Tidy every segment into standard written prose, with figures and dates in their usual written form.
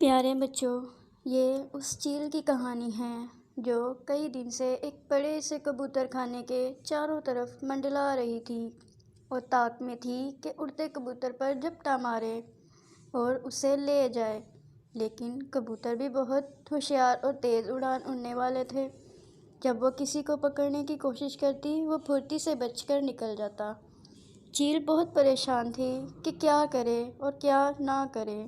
پیارے بچوں، یہ اس چیل کی کہانی ہے جو کئی دن سے ایک بڑے سے کبوتر خانے کے چاروں طرف منڈلا رہی تھی اور طاق میں تھی کہ اڑتے کبوتر پر جھپٹا مارے اور اسے لے جائے۔ لیکن کبوتر بھی بہت ہوشیار اور تیز اڑان اڑنے والے تھے۔ جب وہ کسی کو پکڑنے کی کوشش کرتی، وہ پھرتی سے بچ کر نکل جاتا۔ چیل بہت پریشان تھی کہ کیا کرے اور کیا نہ کرے۔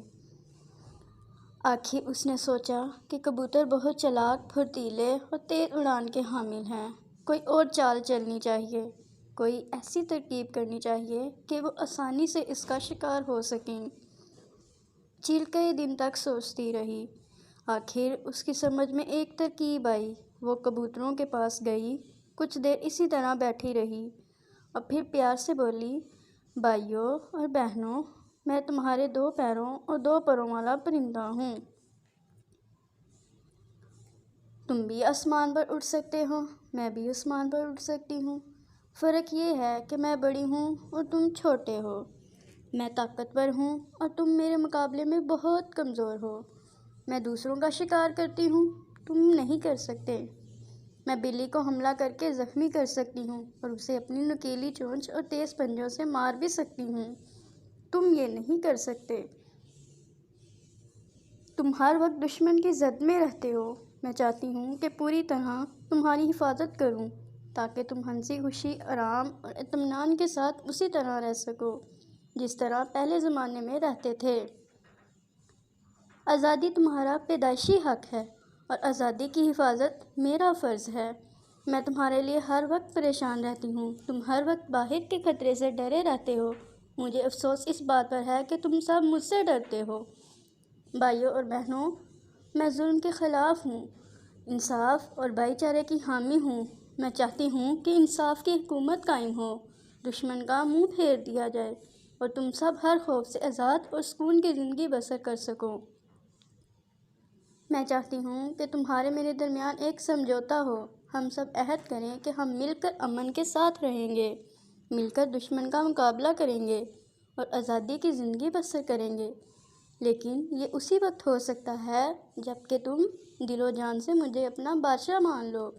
آخر اس نے سوچا کہ کبوتر بہت چالاک، پھرتیلے اور تیز اڑان کے حامل ہیں۔ کوئی اور چال چلنی چاہیے، کوئی ایسی ترکیب کرنی چاہیے کہ وہ آسانی سے اس کا شکار ہو سکیں۔ چیل کئی دن تک سوچتی رہی۔ آخر اس کی سمجھ میں ایک ترکیب آئی۔ وہ کبوتروں کے پاس گئی، کچھ دیر اسی طرح بیٹھی رہی اور پھر پیار سے بولی، بھائیوں اور بہنوں، میں تمہارے 2 پیروں اور 2 پروں والا پرندہ ہوں۔ تم بھی آسمان پر اڑ سکتے ہو، میں بھی آسمان پر اڑ سکتی ہوں۔ فرق یہ ہے کہ میں بڑی ہوں اور تم چھوٹے ہو۔ میں طاقتور ہوں اور تم میرے مقابلے میں بہت کمزور ہو۔ میں دوسروں کا شکار کرتی ہوں، تم نہیں کر سکتے۔ میں بلی کو حملہ کر کے زخمی کر سکتی ہوں اور اسے اپنی نکیلی چونچ اور تیز پنجوں سے مار بھی سکتی ہوں، تم یہ نہیں کر سکتے۔ تم ہر وقت دشمن کی زد میں رہتے ہو۔ میں چاہتی ہوں کہ پوری طرح تمہاری حفاظت کروں تاکہ تم ہنسی خوشی، آرام اور اطمینان کے ساتھ اسی طرح رہ سکو جس طرح پہلے زمانے میں رہتے تھے۔ آزادی تمہارا پیدائشی حق ہے اور آزادی کی حفاظت میرا فرض ہے۔ میں تمہارے لیے ہر وقت پریشان رہتی ہوں، تم ہر وقت باہر کے خطرے سے ڈرے رہتے ہو۔ مجھے افسوس اس بات پر ہے کہ تم سب مجھ سے ڈرتے ہو۔ بھائیوں اور بہنوں، میں ظلم کے خلاف ہوں، انصاف اور بھائی چارے کی حامی ہوں۔ میں چاہتی ہوں کہ انصاف کی حکومت قائم ہو، دشمن کا منہ پھیر دیا جائے اور تم سب ہر خوف سے آزاد اور سکون کی زندگی بسر کر سکو۔ میں چاہتی ہوں کہ تمہارے میرے درمیان ایک سمجھوتا ہو۔ ہم سب عہد کریں کہ ہم مل کر امن کے ساتھ رہیں گے، مل کر دشمن کا مقابلہ کریں گے اور آزادی کی زندگی بسر کریں گے۔ لیکن یہ اسی وقت ہو سکتا ہے جب کہ تم دل و جان سے مجھے اپنا بادشاہ مان لو۔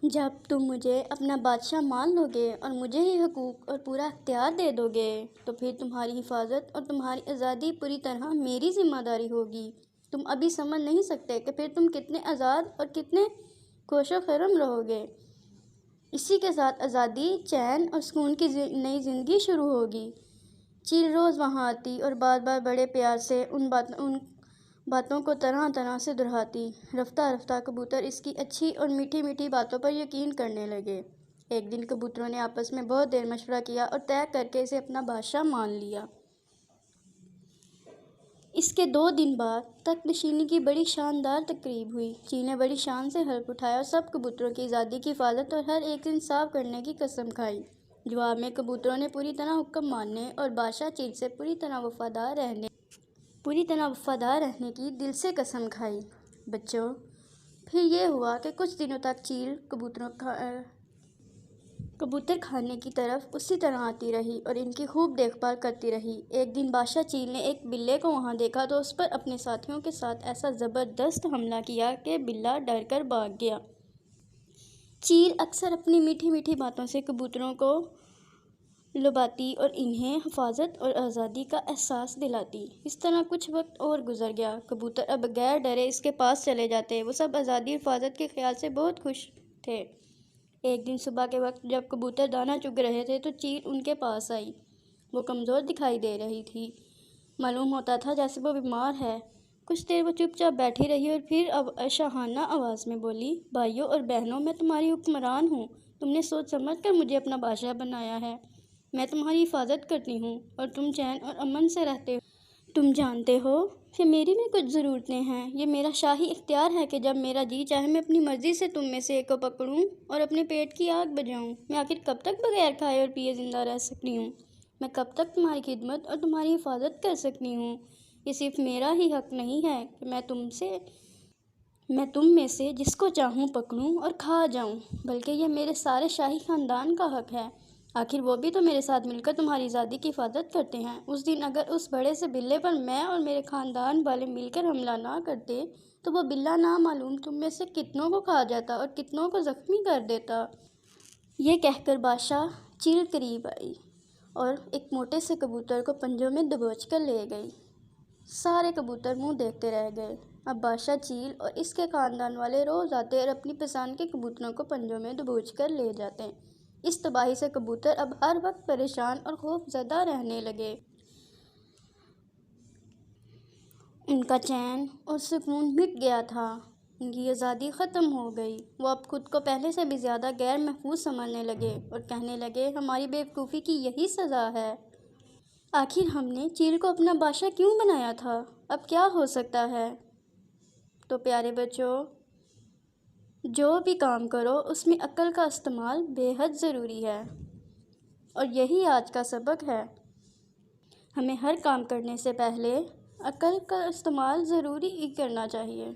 جب تم مجھے اپنا بادشاہ مان لو گے اور مجھے ہی حقوق اور پورا اختیار دے دو گے تو پھر تمہاری حفاظت اور تمہاری آزادی پوری طرح میری ذمہ داری ہوگی۔ تم ابھی سمجھ نہیں سکتے کہ پھر تم کتنے آزاد اور کتنے خوش و خرم رہو گے۔ اسی کے ساتھ آزادی، چین اور سکون کی نئی زندگی شروع ہوگی۔ چیل روز وہاں آتی اور بار بار بڑے پیار سے ان باتوں کو طرح طرح سے دہراتی۔ رفتہ رفتہ کبوتر اس کی اچھی اور میٹھی میٹھی باتوں پر یقین کرنے لگے۔ ایک دن کبوتروں نے آپس میں بہت دیر مشورہ کیا اور طے کر کے اسے اپنا بادشاہ مان لیا۔ اس کے 2 دن بعد تخت نشینی کی بڑی شاندار تقریب ہوئی۔ چیل نے بڑی شان سے حلف اٹھایا اور سب کبوتروں کی آزادی کی حفاظت اور ہر ایک سے انصاف کرنے کی قسم کھائی۔ جواب میں کبوتروں نے پوری طرح حکم ماننے اور بادشاہ چیل سے پوری طرح وفادار رہنے کی دل سے قسم کھائی۔ بچوں، پھر یہ ہوا کہ کچھ دنوں تک چیل کبوتر خانے کی طرف اسی طرح آتی رہی اور ان کی خوب دیکھ بھال کرتی رہی۔ ایک دن بادشاہ چیل نے ایک بلے کو وہاں دیکھا تو اس پر اپنے ساتھیوں کے ساتھ ایسا زبردست حملہ کیا کہ بلّا ڈر کر بھاگ گیا۔ چیل اکثر اپنی میٹھی میٹھی باتوں سے کبوتروں کو لبھاتی اور انہیں حفاظت اور آزادی کا احساس دلاتی۔ اس طرح کچھ وقت اور گزر گیا۔ کبوتر اب بغیر ڈرے اس کے پاس چلے جاتے۔ وہ سب آزادی اور حفاظت کے خیال سے بہت خوش تھے۔ ایک دن صبح کے وقت جب کبوتر دانہ چگ رہے تھے تو چیل ان کے پاس آئی۔ وہ کمزور دکھائی دے رہی تھی، معلوم ہوتا تھا جیسے وہ بیمار ہے۔ کچھ دیر وہ چپ چاپ بیٹھی رہی اور پھر شاہانہ آواز میں بولی، بھائیوں اور بہنوں، میں تمہاری حکمران ہوں۔ تم نے سوچ سمجھ کر مجھے اپنا بادشاہ بنایا ہے۔ میں تمہاری حفاظت کرتی ہوں اور تم چین اور امن سے رہتے ہو۔ تم جانتے ہو کہ میری بھی کچھ ضرورتیں ہیں۔ یہ میرا شاہی اختیار ہے کہ جب میرا جی چاہے میں اپنی مرضی سے تم میں سے ایک کو پکڑوں اور اپنے پیٹ کی آگ بجھاؤں۔ میں آخر کب تک بغیر کھائے اور پیے زندہ رہ سکتی ہوں؟ میں کب تک تمہاری خدمت اور تمہاری حفاظت کر سکتی ہوں؟ یہ صرف میرا ہی حق نہیں ہے کہ میں تم میں سے جس کو چاہوں پکڑوں اور کھا جاؤں، بلکہ یہ میرے سارے شاہی خاندان کا حق ہے۔ آخر وہ بھی تو میرے ساتھ مل کر تمہاری آزادی کی حفاظت کرتے ہیں۔ اس دن اگر اس بڑے سے بلے پر میں اور میرے خاندان والے مل کر حملہ نہ کرتے تو وہ بلّا نامعلوم تم میں سے کتنوں کو کھا جاتا اور کتنوں کو زخمی کر دیتا۔ یہ کہہ کر بادشاہ چیل قریب آئی اور ایک موٹے سے کبوتر کو پنجوں میں دبوچ کر لے گئی۔ سارے کبوتر منہ دیکھتے رہ گئے۔ اب بادشاہ چیل اور اس کے خاندان والے روز آتے اور اپنی پسند کے کبوتروں کو پنجوں میں دبوچ کر لے جاتے۔ اس تباہی سے کبوتر اب ہر وقت پریشان اور خوف زدہ رہنے لگے۔ ان کا چین اور سکون مٹ گیا تھا، ان کی آزادی ختم ہو گئی۔ وہ اب خود کو پہلے سے بھی زیادہ غیر محفوظ سمجھنے لگے اور کہنے لگے، ہماری بے وقوفی کی یہی سزا ہے۔ آخر ہم نے چیل کو اپنا بادشاہ کیوں بنایا تھا؟ اب کیا ہو سکتا ہے؟ تو پیارے بچوں، جو بھی کام کرو اس میں عقل کا استعمال بے حد ضروری ہے، اور یہی آج کا سبق ہے۔ ہمیں ہر کام کرنے سے پہلے عقل کا استعمال ضروری ہی کرنا چاہیے۔